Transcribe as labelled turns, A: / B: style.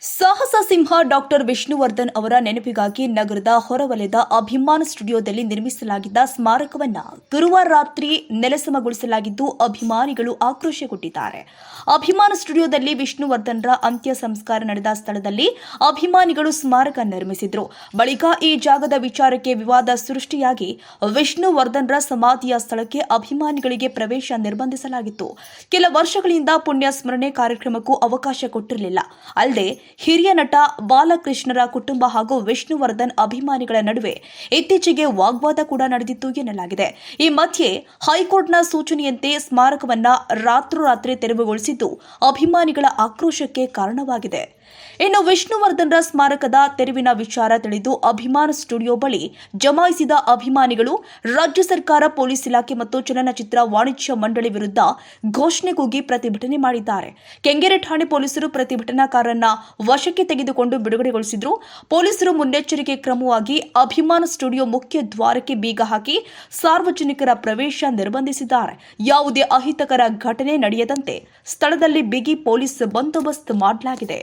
A: ಸಾಹಸ ಸಿಂಹ ಡಾಕ್ಟರ್ ವಿಷ್ಣುವರ್ಧನ್ ಅವರ ನೆನಪಿಗಾಗಿ ನಗರದ ಹೊರವಲಯದ ಅಭಿಮಾನ ಸ್ಟುಡಿಯೋದಲ್ಲಿ ನಿರ್ಮಿಸಲಾಗಿದ್ದ ಸ್ಮಾರಕವನ್ನು ಗುರುವಾರ ರಾತ್ರಿ ನೆಲಸಮಗೊಳಿಸಲಾಗಿದ್ದು ಅಭಿಮಾನಿಗಳು ಆಕ್ರೋಶಗೊಂಡಿದ್ದಾರೆ. ಅಭಿಮಾನ ಸ್ಟುಡಿಯೋದಲ್ಲಿ ವಿಷ್ಣುವರ್ಧನ್ರ ಅಂತ್ಯ ಸಂಸ್ಕಾರ ನಡೆದ ಸ್ಥಳದಲ್ಲಿ ಅಭಿಮಾನಿಗಳು ಸ್ಮಾರಕ ನಿರ್ಮಿಸಿದ್ರು. ಬಳಿಕ ಈ ಜಾಗದ ವಿಚಾರಕ್ಕೆ ವಿವಾದ ಸೃಷ್ಟಿಯಾಗಿ ವಿಷ್ಣುವರ್ಧನ್ರ ಸಮಾಧಿಯ ಸ್ಥಳಕ್ಕೆ ಅಭಿಮಾನಿಗಳಿಗೆ ಪ್ರವೇಶ ನಿರ್ಬಂಧಿಸಲಾಗಿತ್ತು. ಕೆಲ ವರ್ಷಗಳಿಂದ ಪುಣ್ಯ ಸ್ಮರಣೆ ಕಾರ್ಯಕ್ರಮಕ್ಕೂ ಅವಕಾಶ ಕೊಟ್ಟಿರಲಿಲ್ಲ. ಅಲ್ಲದೆ ಹಿರಿಯ ನಟ ಬಾಲಕೃಷ್ಣರ ಕುಟುಂಬ ಹಾಗೂ ವಿಷ್ಣುವರ್ಧನ್ ಅಭಿಮಾನಿಗಳ ನಡುವೆ ಇತ್ತೀಚೆಗೆ ವಾಗ್ವಾದ ಕೂಡ ನಡೆದಿತ್ತು ಎನ್ನಲಾಗಿದೆ. ಈ ಮಧ್ಯೆ ಹೈಕೋರ್ಟ್ನ ಸೂಚನೆಯಂತೆ ಸ್ಮಾರಕವನ್ನ ರಾತ್ರೋರಾತ್ರಿ ತೆರವುಗೊಳಿಸಿದ್ದು ಅಭಿಮಾನಿಗಳ ಆಕ್ರೋಶಕ್ಕೆ ಕಾರಣವಾಗಿದೆ. ಇನ್ನು ವಿಷ್ಣುವರ್ಧನ್ರ ಸ್ಮಾರಕದ ತೆರವಿನ ವಿಚಾರ ತಿಳಿದು ಅಭಿಮಾನ ಸ್ಟುಡಿಯೋ ಬಳಿ ಜಮಾಯಿಸಿದ ಅಭಿಮಾನಿಗಳು ರಾಜ್ಯ ಸರ್ಕಾರ, ಪೊಲೀಸ್ ಇಲಾಖೆ ಮತ್ತು ಚಲನಚಿತ್ರ ವಾಣಿಜ್ಯ ಮಂಡಳಿ ವಿರುದ್ಧ ಘೋಷಣೆ ಕೂಗಿ ಪ್ರತಿಭಟನೆ ಮಾಡಿದ್ದಾರೆ. ಕೆಂಗೇರಿ ಠಾಣೆ ಪೊಲೀಸರು ಪ್ರತಿಭಟನಾಕಾರರನ್ನ ವಶಕ್ಕೆ ತೆಗೆದುಕೊಂಡು ಬಿಡುಗಡೆಗೊಳಿಸಿದ್ರು. ಪೊಲೀಸರು ಮುನ್ನೆಚ್ಚರಿಕೆ ಕ್ರಮವಾಗಿ ಅಭಿಮಾನ ಸ್ಟುಡಿಯೋ ಮುಖ್ಯ ದ್ವಾರಕ್ಕೆ ಬೀಗ ಹಾಕಿ ಸಾರ್ವಜನಿಕರ ಪ್ರವೇಶ ನಿರ್ಬಂಧಿಸಿದ್ದಾರೆ. ಯಾವುದೇ ಅಹಿತಕರ ಘಟನೆ ನಡೆಯದಂತೆ ಸ್ಥಳದಲ್ಲಿ ಬಿಗಿ ಪೊಲೀಸ್ ಬಂದೋಬಸ್ತ್ ಮಾಡಲಾಗಿದೆ.